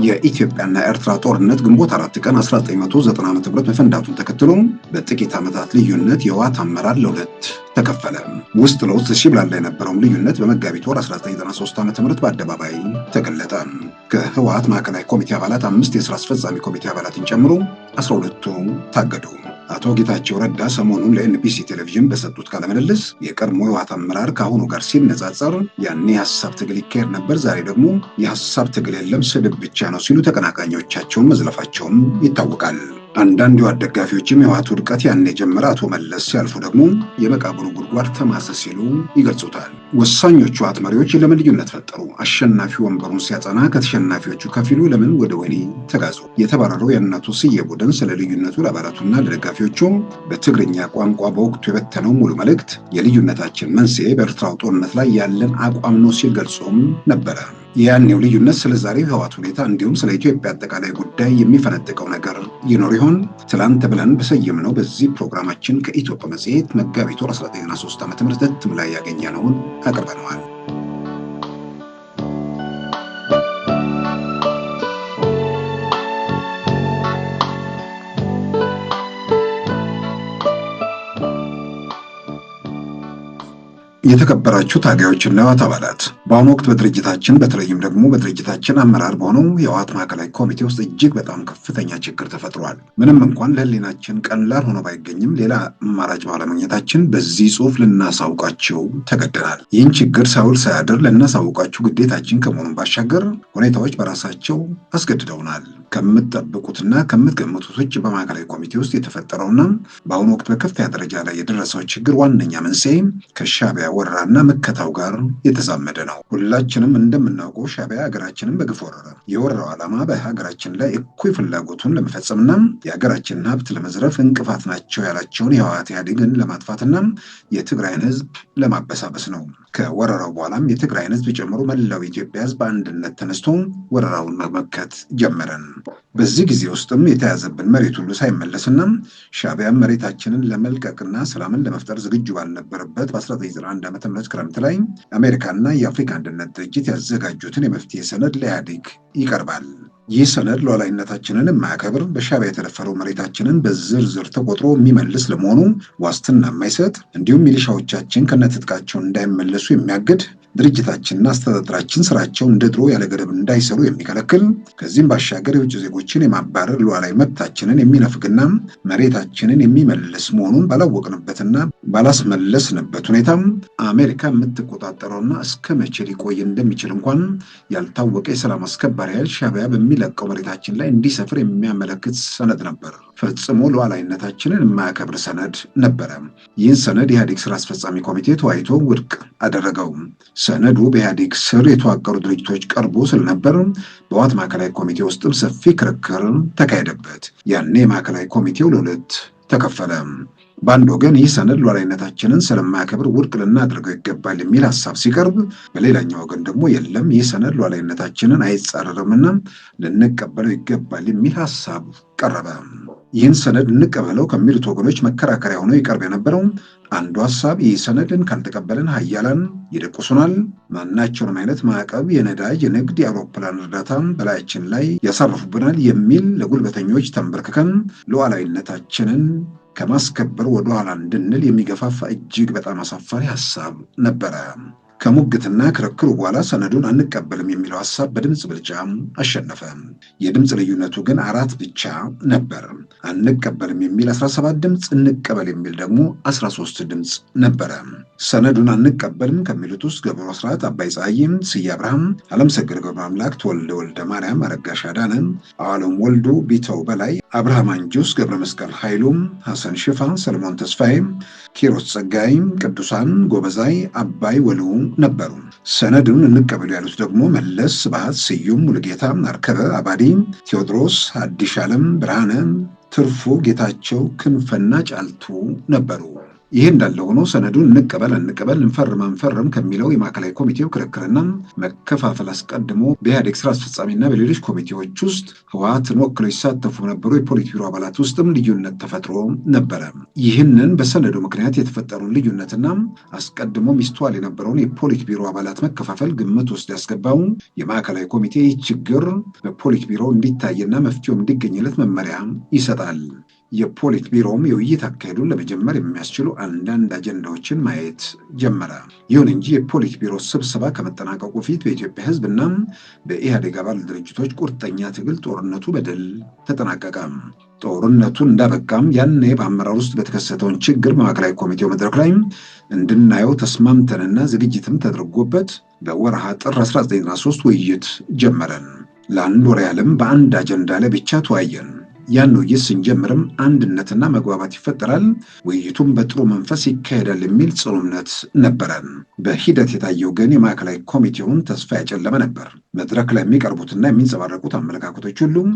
የኢትዮጵያና ኤርትራ ጦርነት ግንቦት 4 ቀን 1990 ዓ.ም መፈንዳቱን ተከትሎ በጥቂት ዓመታት ልዩነት የህወሓት አመራር ለሁለት ተከፈለ። ውስጥ ለውስጥ ሲብላላ የነበረው ልዩነት በመጋቢት ወር 1993 ዓ.ም በአደባባይ ተገለጠ። ከህወሓት ማዕከላዊ ኮሚቴ አባላት 5 የሥራ አስፈጻሚ ኮሚቴ አባላትን ጨምሮ 12ቱ ታገዱ። አቶ ጌታቸው ረዳ ሰሞኑን ለኤንቢሲ ቴሌቪዥን በሰጡት ቃለ ምልልስ የቀድሞ የህወሓት አመራር ከአሁኑ ጋር ሲነጻጸር ያኔ የሐሳብ ትግል ይካሄድ ነበር፣ ዛሬ ደግሞ የሐሳብ ትግል የለም ስድብ ብቻ ነው ሲሉ ተቀናቃኞቻቸውን መዝለፋቸውም ይታወቃል። አንዳንድ የህወሓት ደጋፊዎችም የህወሓት ውድቀት ያኔ ጀመረ፣ አቶ መለስ ሲያልፉ ደግሞ የመቃብሩ ጉድጓድ ተማሰ ሲሉ ይገልጹታል። ወሳኞቹ ህወሓት መሪዎች ለምን ልዩነት ፈጠሩ? አሸናፊ ወንበሩን ሲያጸና ከተሸናፊዎቹ ከፊሉ ለምን ወደ ወህኒ ተጋዙ? የተባረረው የእናቱ ስዬ ቡድን ስለ ልዩነቱ ለአባላቱና ለደጋፊዎቹ በትግርኛ ቋንቋ በወቅቱ የበተነው ሙሉ መልእክት የልዩነታችን መንስኤ በኤርትራው ጦርነት ላይ ያለን አቋም ነው ሲል ገልጾም ነበረ። ያኔው ልዩነት ስለ ዛሬው ህወሓት ሁኔታ እንዲሁም ስለ ኢትዮጵያ አጠቃላይ ጉዳይ የሚፈነጥቀው ነገር ይኖር ይሆን? ትላንት ብለን በሰየምነው በዚህ ፕሮግራማችን ከኢትዮጵያ መጽሔት መጋቢት 1993 ዓ.ም እትም ላይ ያገኘነውን አቅርበነዋል። የተከበራችሁ ታጋዮችና የህወሓት አባላት፣ በአሁኑ ወቅት በድርጅታችን በተለይም ደግሞ በድርጅታችን አመራር በሆነው የህወሓት ማዕከላዊ ኮሚቴ ውስጥ እጅግ በጣም ከፍተኛ ችግር ተፈጥሯል። ምንም እንኳን ለህሊናችን ቀላል ሆኖ ባይገኝም ሌላ አማራጭ ባለማግኘታችን በዚህ ጽሑፍ ልናሳውቃቸው ተገደናል። ይህን ችግር ሳውል ሳያድር ልናሳውቃችሁ ግዴታችን ከመሆኑን ባሻገር ሁኔታዎች በራሳቸው አስገድደውናል። ከምትጠብቁትና ከምትገምቱት ውጭ በማዕከላዊ ኮሚቴ ውስጥ የተፈጠረውና በአሁኑ ወቅት በከፍተኛ ደረጃ ላይ የደረሰው ችግር ዋነኛ መንስኤ ከሻዕቢያ ወረራና መከታው ጋር የተዛመደ ነው። ሁላችንም እንደምናውቀው ሻዕቢያ ሀገራችንን በግፍ ወረረ። የወረራው ዓላማ በሀገራችን ላይ እኩይ ፍላጎቱን ለመፈጸምና የሀገራችንን ሀብት ለመዝረፍ እንቅፋት ናቸው ያላቸውን የህወሓት ኢህአዴግን ለማጥፋትና የትግራይን ህዝብ ለማበሳበስ ነው። ከወረራው በኋላም የትግራይን ህዝብ ጨምሮ መላው የኢትዮጵያ ህዝብ በአንድነት ተነስቶ ወረራውን መመከት ጀመረን። በዚህ ጊዜ ውስጥም የተያዘብን መሬት ሁሉ ሳይመለስና ሻዕቢያም መሬታችንን ለመልቀቅና ሰላምን ለመፍጠር ዝግጁ ባልነበረበት በ1991 ዓ.ም ክረምት ላይ አሜሪካና የአፍሪካ አንድነት ድርጅት ያዘጋጁትን የመፍትሄ ሰነድ ለኢህአዴግ ይቀርባል። ይህ ሰነድ ሉዓላዊነታችንን የማያከብር፣ በሻዕቢያ የተደፈረው መሬታችንን በዝርዝር ተቆጥሮ የሚመልስ ለመሆኑ ዋስትና የማይሰጥ እንዲሁም ሚሊሻዎቻችን ከነትጥቃቸው እንዳይመለሱ የሚያግድ፣ ድርጅታችንና አስተዳደራችን ስራቸው እንደ ድሮ ያለ ገደብ እንዳይሰሩ የሚከለክል፣ ከዚህም ባሻገር የውጭ ዜጎችን የማባረር ሉዓላዊ መብታችንን የሚነፍግና መሬታችንን የሚመልስ መሆኑን ባላወቅንበትና ባላስመለስንበት ሁኔታም አሜሪካ የምትቆጣጠረውና እስከ መቼ ሊቆይ እንደሚችል እንኳን ያልታወቀ የሰላም አስከባሪ ኃይል ሻዕቢያ በሚለቀው መሬታችን ላይ እንዲሰፍር የሚያመለክት ሰነድ ነበር። ፈጽሞ ሉዓላዊነታችንን የማያከብር ሰነድ ነበረ። ይህን ሰነድ የኢህአዴግ ስራ አስፈጻሚ ኮሚቴ ተወያይቶ ውድቅ አደረገው። ሰነዱ በኢህአዴግ ስር የተዋቀሩ ድርጅቶች ቀርቦ ስለነበር በህወሓት ማዕከላዊ ኮሚቴ ውስጥም ሰፊ ክርክር ተካሄደበት። ያኔ ማዕከላዊ ኮሚቴው ለሁለት ተከፈለ። በአንድ ወገን ይህ ሰነድ ሉዓላዊነታችንን ስለማያከብር ውድቅ ልናደርገው ይገባል የሚል ሀሳብ ሲቀርብ፣ በሌላኛው ወገን ደግሞ የለም ይህ ሰነድ ሉዓላዊነታችንን አይጻረርምና ልንቀበለው ይገባል የሚል ሀሳብ ቀረበ። ይህን ሰነድ እንቀበለው ከሚሉት ወገኖች መከራከሪያ ሆነው ይቀርብ የነበረው አንዱ ሀሳብ ይህ ሰነድን ካልተቀበልን ሀያላን ይደቁሱናል፣ ማናቸውንም አይነት ማዕቀብ፣ የነዳጅ፣ የንግድ፣ የአውሮፕላን እርዳታ በላያችን ላይ ያሳርፉብናል የሚል ለጉልበተኞች ተንበርክከን ሉዓላዊነታችንን ከማስከበር ወደኋላ እንድንል የሚገፋፋ እጅግ በጣም አሳፋሪ ሀሳብ ነበረ። ከሙግትና ክርክሩ በኋላ ሰነዱን አንቀበልም የሚለው ሀሳብ በድምፅ ብልጫ አሸነፈ። የድምፅ ልዩነቱ ግን 4 ብቻ ነበር። አንቀበልም የሚል 17 ድምፅ፣ እንቀበል የሚል ደግሞ 13 ድምፅ ነበረ። ሰነዱን አንቀበልም ከሚሉት ውስጥ ገብሩ አስራት፣ አባይ ፀሐይም፣ ስዬ አብርሃም፣ አለምሰገድ ገብረ አምላክ፣ ተወልደ ወልደ ማርያም፣ አረጋሽ አዳነ፣ አዋሎም ወልዱ፣ ቢተው በላይ፣ አብርሃም አንጁስ፣ ገብረ መስቀል ኃይሉም፣ ሐሰን ሽፋ፣ ሰለሞን ተስፋዬ፣ ኪሮስ ጸጋይ፣ ቅዱሳን ጎበዛይ፣ አባይ ወሉ ነበሩ። ሰነዱን እንቀበሉ ያሉት ደግሞ መለስ፣ ስብሐት፣ ስዩም፣ ሙሉጌታ፣ አርከበ አባዲ፣ ቴዎድሮስ፣ አዲስ ዓለም፣ ብርሃነ፣ ትርፉ፣ ጌታቸው፣ ክንፈና ጫልቱ ነበሩ። ይህ እንዳለ ሆኖ ሰነዱን እንቀበል እንፈርም ከሚለው የማዕከላዊ ኮሚቴው ክርክርና መከፋፈል አስቀድሞ በኢህአዴግ ስራ አስፈጻሚና በሌሎች ኮሚቴዎች ውስጥ ህወሓትን ወክለው ይሳተፉ ነበሩ የፖሊት ቢሮ አባላት ውስጥም ልዩነት ተፈጥሮ ነበረ። ይህንን በሰነዱ ምክንያት የተፈጠረውን ልዩነትና አስቀድሞ ሚስተዋል የነበረውን የፖሊት ቢሮ አባላት መከፋፈል ግምት ውስጥ ያስገባው የማዕከላዊ ኮሚቴ ችግር በፖሊት ቢሮ እንዲታይና መፍትሄው እንዲገኝለት መመሪያ ይሰጣል። የፖሊት ቢሮውም የውይይት አካሄዱን ለመጀመር የሚያስችሉ አንዳንድ አጀንዳዎችን ማየት ጀመረ። ይሁን እንጂ የፖሊት ቢሮ ስብሰባ ከመጠናቀቁ በፊት በኢትዮጵያ ህዝብና በኢህአዴግ አባል ድርጅቶች ቁርጠኛ ትግል ጦርነቱ በድል ተጠናቀቀ። ጦርነቱ እንዳበቃም ያኔ በአመራር ውስጥ በተከሰተውን ችግር በማዕከላዊ ኮሚቴው መድረክ ላይ እንድናየው ተስማምተንና ዝግጅትም ተደርጎበት በወርሃ ጥር 1993 ውይይት ጀመረን። ለአንድ ወር ያህልም በአንድ አጀንዳ ላይ ብቻ ተወያየን። ያን ውይይት ስንጀምርም አንድነትና መግባባት ይፈጠራል፣ ውይይቱም በጥሩ መንፈስ ይካሄዳል የሚል ጽኑ እምነት ነበረን። በሂደት የታየው ግን የማዕከላዊ ኮሚቴውን ተስፋ ያጨለመ ነበር። መድረክ ላይ የሚቀርቡትና የሚንጸባረቁት አመለካከቶች ሁሉም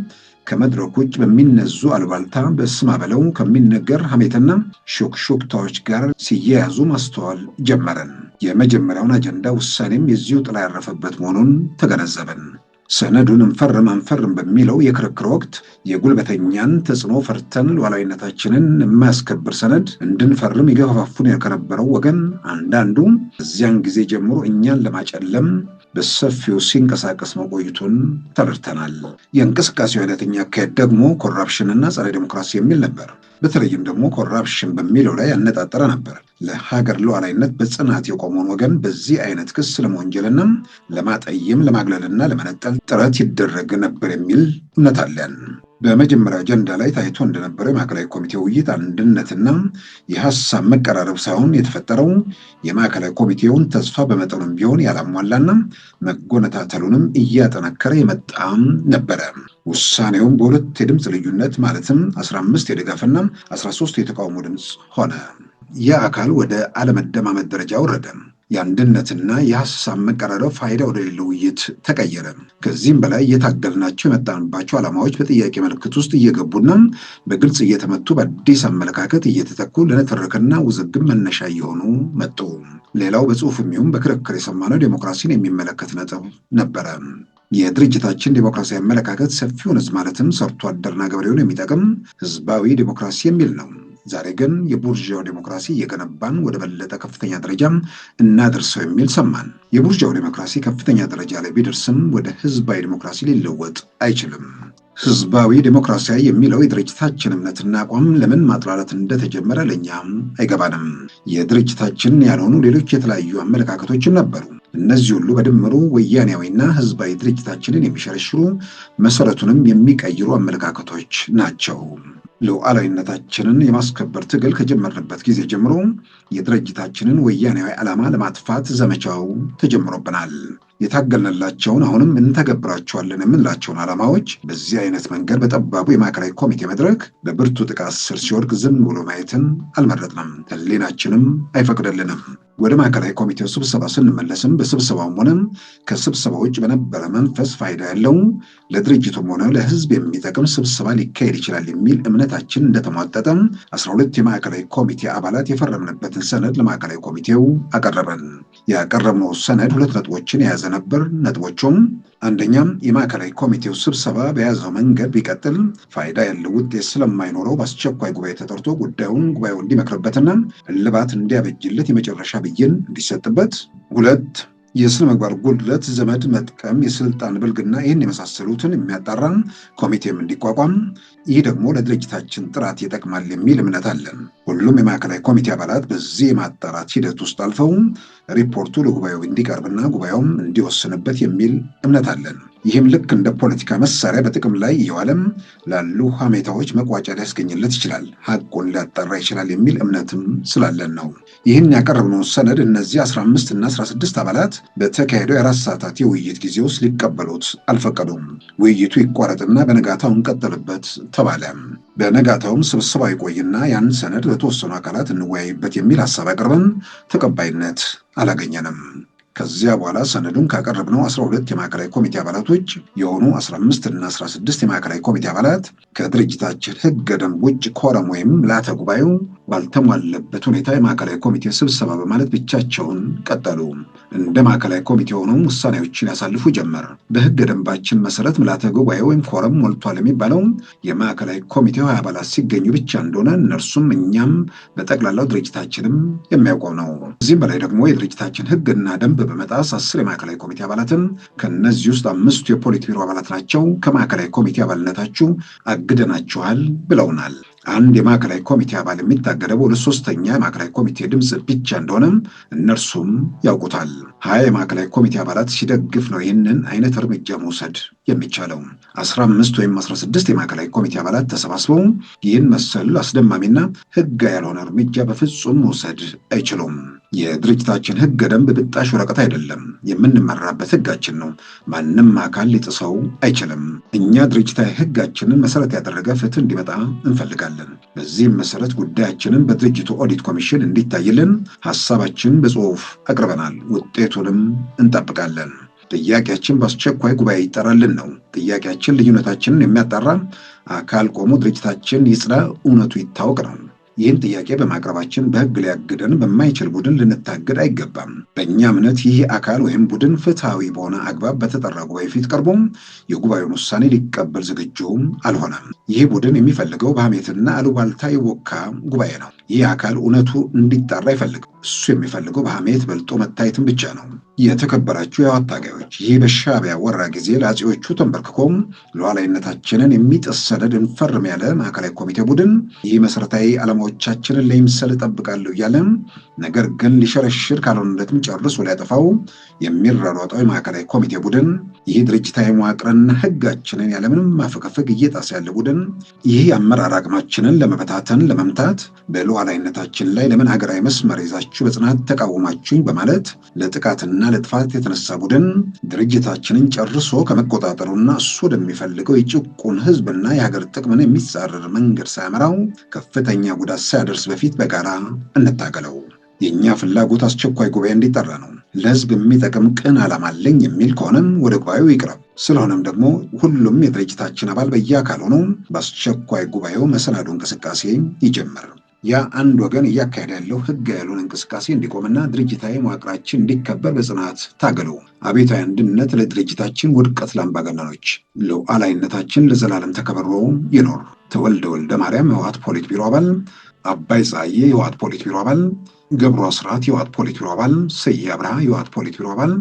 ከመድረኩ ውጭ በሚነዙ አሉባልታ፣ በስማ በለው ከሚነገር ሐሜትና ሹክሹክታዎች ጋር ሲያያዙ ማስተዋል ጀመረን። የመጀመሪያውን አጀንዳ ውሳኔም የዚሁ ጥላ ያረፈበት መሆኑን ተገነዘብን። ሰነዱን እንፈርም በሚለው የክርክር ወቅት የጉልበተኛን ተጽዕኖ ፈርተን ሉዓላዊነታችንን የማያስከብር ሰነድ እንድንፈርም ይገፋፉን ከነበረው ወገን አንዳንዱ እዚያን ጊዜ ጀምሮ እኛን ለማጨለም በሰፊው ሲንቀሳቀስ መቆየቱን ተረድተናል። የእንቅስቃሴው አይነተኛ አካሄድ ደግሞ ኮራፕሽንና ጸረ ዲሞክራሲ የሚል ነበር። በተለይም ደግሞ ኮራፕሽን በሚለው ላይ ያነጣጠረ ነበር። ለሀገር ሉዓላዊነት በጽናት የቆመውን ወገን በዚህ አይነት ክስ ለመወንጀልና ለማጠየም ለማግለልና ለመነጠል ጥረት ይደረግ ነበር የሚል እምነት አለን። በመጀመሪያው አጀንዳ ላይ ታይቶ እንደነበረው የማዕከላዊ ኮሚቴ ውይይት አንድነትና የሀሳብ መቀራረብ ሳይሆን የተፈጠረው የማዕከላዊ ኮሚቴውን ተስፋ በመጠኑም ቢሆን ያላሟላና መጎነታተሉንም እያጠነከረ የመጣም ነበረ። ውሳኔውም በሁለት የድምፅ ልዩነት ማለትም 15 የድጋፍና 13 የተቃውሞ ድምፅ ሆነ። ይህ አካል ወደ አለመደማመጥ ደረጃ ወረደ። የአንድነትና የሀሳብ መቀራረብ ፋይዳ ወደሌለው ውይይት ተቀየረ። ከዚህም በላይ እየታገልናቸው የመጣንባቸው ዓላማዎች በጥያቄ ምልክት ውስጥ እየገቡና በግልጽ እየተመቱ በአዲስ አመለካከት እየተተኩ ለንትርክና ውዝግብ መነሻ እየሆኑ መጡ። ሌላው በጽሁፍ የሚሆን በክርክር የሰማነው ዴሞክራሲን የሚመለከት ነጥብ ነበረ። የድርጅታችን ዴሞክራሲያዊ አመለካከት ሰፊውን ህዝብ ማለትም ሰርቶ አደርና ገበሬውን የሚጠቅም ህዝባዊ ዴሞክራሲ የሚል ነው። ዛሬ ግን የቡርዣው ዴሞክራሲ እየገነባን ወደ በለጠ ከፍተኛ ደረጃ እናደርሰው የሚል ሰማን። የቡርዣው ዴሞክራሲ ከፍተኛ ደረጃ ላይ ቢደርስም ወደ ህዝባዊ ዴሞክራሲ ሊለወጥ አይችልም። ህዝባዊ ዴሞክራሲያዊ የሚለው የድርጅታችን እምነትና አቋም ለምን ማጥላላት እንደተጀመረ ለእኛም አይገባንም። የድርጅታችን ያልሆኑ ሌሎች የተለያዩ አመለካከቶችም ነበሩ። እነዚህ ሁሉ በድምሩ ወያኔያዊና ህዝባዊ ድርጅታችንን የሚሸረሽሩ መሰረቱንም የሚቀይሩ አመለካከቶች ናቸው። ሉዓላዊነታችንን የማስከበር ትግል ከጀመርንበት ጊዜ ጀምሮ የድርጅታችንን ወያኔያዊ ዓላማ ለማጥፋት ዘመቻው ተጀምሮብናል። የታገልንላቸውን አሁንም እንተገብራቸዋለን የምንላቸውን ዓላማዎች በዚህ አይነት መንገድ በጠባቡ የማዕከላዊ ኮሚቴ መድረክ በብርቱ ጥቃት ስር ሲወድቅ ዝም ብሎ ማየትን አልመረጥንም፣ ህሊናችንም አይፈቅድልንም። ወደ ማዕከላዊ ኮሚቴው ስብሰባ ስንመለስም በስብሰባውም ሆነ ከስብሰባ ውጭ በነበረ መንፈስ ፋይዳ ያለው ለድርጅቱም ሆነ ለህዝብ የሚጠቅም ስብሰባ ሊካሄድ ይችላል የሚል እምነታችን እንደተሟጠጠ 12 የማዕከላዊ ኮሚቴ አባላት የፈረምንበትን ሰነድ ለማዕከላዊ ኮሚቴው አቀረበን። ያቀረብነው ሰነድ 2 ነጥቦችን የያዘ ነበር። ነጥቦቹም አንደኛም የማዕከላዊ ኮሚቴው ስብሰባ በያዘው መንገድ ቢቀጥል ፋይዳ ያለው ውጤት ስለማይኖረው በአስቸኳይ ጉባኤ ተጠርቶ ጉባኤው እንዲመክርበትና እልባት እንዲያበጅለት የመጨረሻ ብይን እንዲሰጥበት። 2 የስነ ምግባር ጉድለት፣ ዘመድ መጥቀም፣ የስልጣን ብልግና ይህን የመሳሰሉትን የሚያጣራ ኮሚቴም እንዲቋቋም፣ ይህ ደግሞ ለድርጅታችን ጥራት ይጠቅማል የሚል እምነት አለን። ሁሉም የማዕከላዊ ኮሚቴ አባላት በዚህ የማጣራት ሂደት ውስጥ አልፈው ሪፖርቱ ለጉባኤው እንዲቀርብና ጉባኤውም እንዲወስንበት የሚል እምነት አለን። ይህም ልክ እንደ ፖለቲካ መሳሪያ በጥቅም ላይ እየዋለም ላሉ ሐሜታዎች መቋጫ ሊያስገኝለት ይችላል፣ ሐቁን ሊያጣራ ይችላል የሚል እምነትም ስላለን ነው። ይህን ያቀረብነው ሰነድ እነዚህ 15 እና 16 አባላት በተካሄደው የ4 ሰዓታት የውይይት ጊዜ ውስጥ ሊቀበሉት አልፈቀዱም። ውይይቱ ይቋረጥና በነጋታው እንቀጥልበት ተባለ። በነጋታውም ስብሰባው ይቆይና ያን ሰነድ ለተወሰኑ አካላት እንወያይበት የሚል ሐሳብ አቅርበን ተቀባይነት አላገኘንም። ከዚያ በኋላ ሰነዱን ካቀረብነው 12 የማዕከላዊ ኮሚቴ አባላቶች የሆኑ 15 እና 16 የማዕከላዊ ኮሚቴ አባላት ከድርጅታችን ሕገ ደንብ ውጭ ኮረም ወይም ላተ ጉባኤው ባልተሟለበት ሁኔታ የማዕከላዊ ኮሚቴ ስብሰባ በማለት ብቻቸውን ቀጠሉ። እንደ ማዕከላዊ ኮሚቴ ሆነው ውሳኔዎችን ያሳልፉ ጀመር። በሕገ ደንባችን መሰረት ምልዓተ ጉባኤ ወይም ኮረም ሞልቷል የሚባለው የማዕከላዊ ኮሚቴው 20 አባላት ሲገኙ ብቻ እንደሆነ እነርሱም እኛም በጠቅላላው ድርጅታችንም የሚያውቀው ነው። እዚህም በላይ ደግሞ የድርጅታችን ሕግና ደንብ በመጣስ 10 የማዕከላዊ ኮሚቴ አባላትን ከነዚህ ውስጥ 5 የፖሊት ቢሮ አባላት ናቸው ከማዕከላዊ ኮሚቴ አባልነታችሁ አግደናችኋል ብለውናል። አንድ የማዕከላዊ ኮሚቴ አባል የሚታገደው ለ3ኛ የማዕከላዊ ኮሚቴ ድምፅ ብቻ እንደሆነም እነርሱም ያውቁታል። 20 የማዕከላዊ ኮሚቴ አባላት ሲደግፍ ነው ይህንን አይነት እርምጃ መውሰድ የሚቻለው። 15 ወይም 16 የማዕከላዊ ኮሚቴ አባላት ተሰባስበው ይህን መሰል አስደማሚና ሕጋዊ ያልሆነ እርምጃ በፍጹም መውሰድ አይችሉም። የድርጅታችን ሕገ ደንብ ብጣሽ ወረቀት አይደለም፣ የምንመራበት ሕጋችን ነው። ማንም አካል ሊጥሰው አይችልም። እኛ ድርጅታዊ ሕጋችንን መሰረት ያደረገ ፍትህ እንዲመጣ እንፈልጋለን። በዚህም መሰረት ጉዳያችንን በድርጅቱ ኦዲት ኮሚሽን እንዲታይልን ሐሳባችን በጽሑፍ አቅርበናል። ውጤቱንም እንጠብቃለን። ጥያቄያችን በአስቸኳይ ጉባኤ ይጠራልን ነው። ጥያቄያችን ልዩነታችንን የሚያጣራ አካል ቆሞ ድርጅታችን ይጽዳ፣ እውነቱ ይታወቅ ነው። ይህን ጥያቄ በማቅረባችን በሕግ ሊያግደን በማይችል ቡድን ልንታገድ አይገባም። በእኛ እምነት ይህ አካል ወይም ቡድን ፍትሐዊ በሆነ አግባብ በተጠራ ጉባኤ ፊት ቀርቦም የጉባኤውን ውሳኔ ሊቀበል ዝግጁም አልሆነም። ይህ ቡድን የሚፈልገው በሐሜትና አሉባልታ የቦካ ጉባኤ ነው። ይህ አካል እውነቱ እንዲጣራ አይፈልግም። እሱ የሚፈልገው በሐሜት በልጦ መታየትን ብቻ ነው። የተከበራችሁ የህወሓት ታጋዮች፣ ይህ በሻዕቢያ ወረራ ጊዜ ለአፄዎቹ ተንበርክኮም ሉዓላዊነታችንን የሚጥስ ሰነድ እንፈርም ያለ ማዕከላዊ ኮሚቴ ቡድን ይህ መሰረታዊ ዓላማዎቻችንን ለይምሰል እጠብቃለሁ እያለ ነገር ግን ሊሸረሽር ካልሆነለትም ጨርሶ ሊያጠፋው የሚራሯጠው የማዕከላዊ ኮሚቴ ቡድን ይህ ድርጅታዊ መዋቅርና ሕጋችንን ያለምንም ማፈከፈግ እየጣሰ ያለ ቡድን ይህ አመራር አቅማችንን ለመበታተን ለመምታት በሉዓላዊነታችን ላይ ለምን ሀገራዊ መስመር ይዛችሁ በጽናት ተቃወማችሁኝ በማለት ለጥቃትና ለጥፋት የተነሳ ቡድን ድርጅታችንን ጨርሶ ከመቆጣጠሩና እሱ ወደሚፈልገው የጭቁን ሕዝብና የሀገር ጥቅምን የሚጻረር መንገድ ሳያመራው ከፍተኛ ጉዳት ሳያደርስ በፊት በጋራ እንታገለው። የእኛ ፍላጎት አስቸኳይ ጉባኤ እንዲጠራ ነው። ለሕዝብ የሚጠቅም ቅን ዓላማ አለኝ የሚል ከሆነም ወደ ጉባኤው ይቅረብ። ስለሆነም ደግሞ ሁሉም የድርጅታችን አባል በየአካል ሆኖ በአስቸኳይ ጉባኤው መሰናዶ እንቅስቃሴ ይጀምር። ያ አንድ ወገን እያካሄደ ያለው ሕግ ያልሆነ እንቅስቃሴ እንዲቆምና ድርጅታዊ መዋቅራችን እንዲከበር በጽናት ታገሉ። አብዮታዊ አንድነት ለድርጅታችን፣ ውድቀት ለአምባገነኖች። ሉዓላዊነታችን ለዘላለም ተከብሮ ይኖር። ተወልደ ወልደ ማርያም የህወሓት ፖሊት ቢሮ አባል፣ አባይ ፀሐዬ የህወሓት ፖሊት ቢሮ አባል፣ ገብሩ አስራት የህወሓት ፖሊት ቢሮ አባል፣ ስዬ አብርሃ የህወሓት ፖሊት ቢሮ አባል፣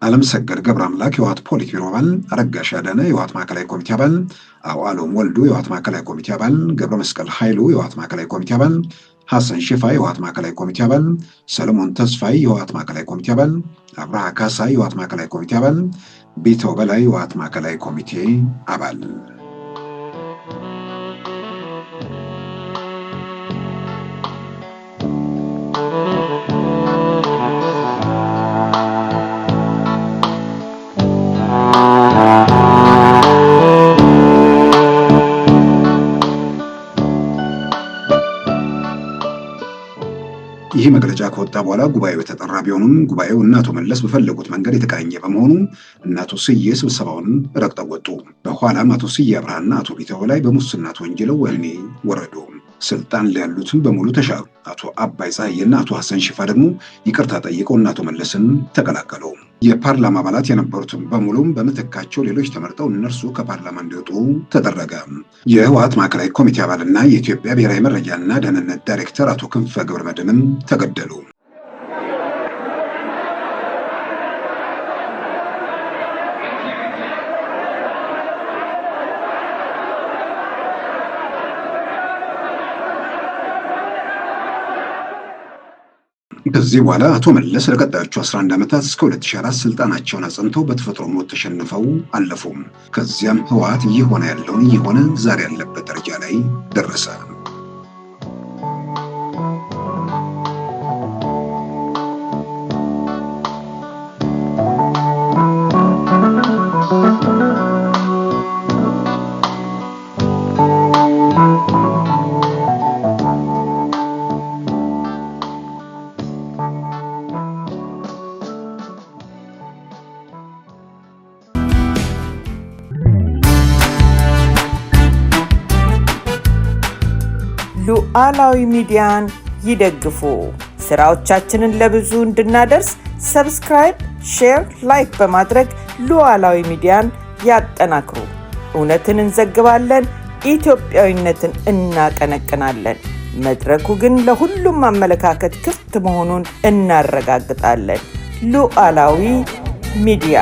ዓለም ሰገድ ገብረ አምላክ የህወሓት ፖሊት ቢሮ አባል፣ አረጋሽ አዳነ የህወሓት ማዕከላዊ ኮሚቴ አባል፣ አውዓሎም ወልዱ የህወሓት ማዕከላዊ ኮሚቴ አባል፣ ገብረ መስቀል ኃይሉ የህወሓት ማዕከላዊ ኮሚቴ አባል፣ ሐሰን ሽፋ የህወሓት ማዕከላዊ ኮሚቴ አባል፣ ሰለሞን ተስፋይ የህወሓት ማዕከላዊ ኮሚቴ አባል፣ አብርሃ ካሳ የህወሓት ማዕከላዊ ኮሚቴ አባል፣ ቢተው በላይ የህወሓት ማዕከላዊ ኮሚቴ አባል። ይህ መግለጫ ከወጣ በኋላ ጉባኤው የተጠራ ቢሆንም ጉባኤው እነ አቶ መለስ በፈለጉት መንገድ የተቃኘ በመሆኑ እነ አቶ ስዬ ስብሰባውን ረግጠው ወጡ። በኋላም አቶ ስዬ አብርሃና አቶ ቢተው በላይ በሙስና ተወንጅለው ወህኒ ወረዱ። ስልጣን ላይ ያሉትን በሙሉ ተሻሩ። አቶ አባይ ፀሐዬና አቶ ሐሰን ሽፋ ደግሞ ይቅርታ ጠይቀው እነ አቶ መለስን ተቀላቀሉ። የፓርላማ አባላት የነበሩትን በሙሉም በምትካቸው ሌሎች ተመርጠው እነርሱ ከፓርላማ እንዲወጡ ተደረገ። የህወሓት ማዕከላዊ ኮሚቴ አባልና የኢትዮጵያ ብሔራዊ መረጃና ደህንነት ዳይሬክተር አቶ ክንፈ ገብረመድህንም ተገደሉ። ከዚህ በኋላ አቶ መለስ ለቀጣዮቹ 11 ዓመታት እስከ 2004 ስልጣናቸውን አጽንተው በተፈጥሮ ሞት ተሸንፈው አለፉ። ከዚያም ህወሓት እየሆነ ያለውን እየሆነ ዛሬ ያለበት ደረጃ ላይ ደረሰ። ሉዓላዊ ሚዲያን ይደግፉ። ስራዎቻችንን ለብዙ እንድናደርስ ሰብስክራይብ፣ ሼር፣ ላይክ በማድረግ ሉዓላዊ ሚዲያን ያጠናክሩ። እውነትን እንዘግባለን፣ ኢትዮጵያዊነትን እናቀነቅናለን። መድረኩ ግን ለሁሉም አመለካከት ክፍት መሆኑን እናረጋግጣለን። ሉዓላዊ ሚዲያ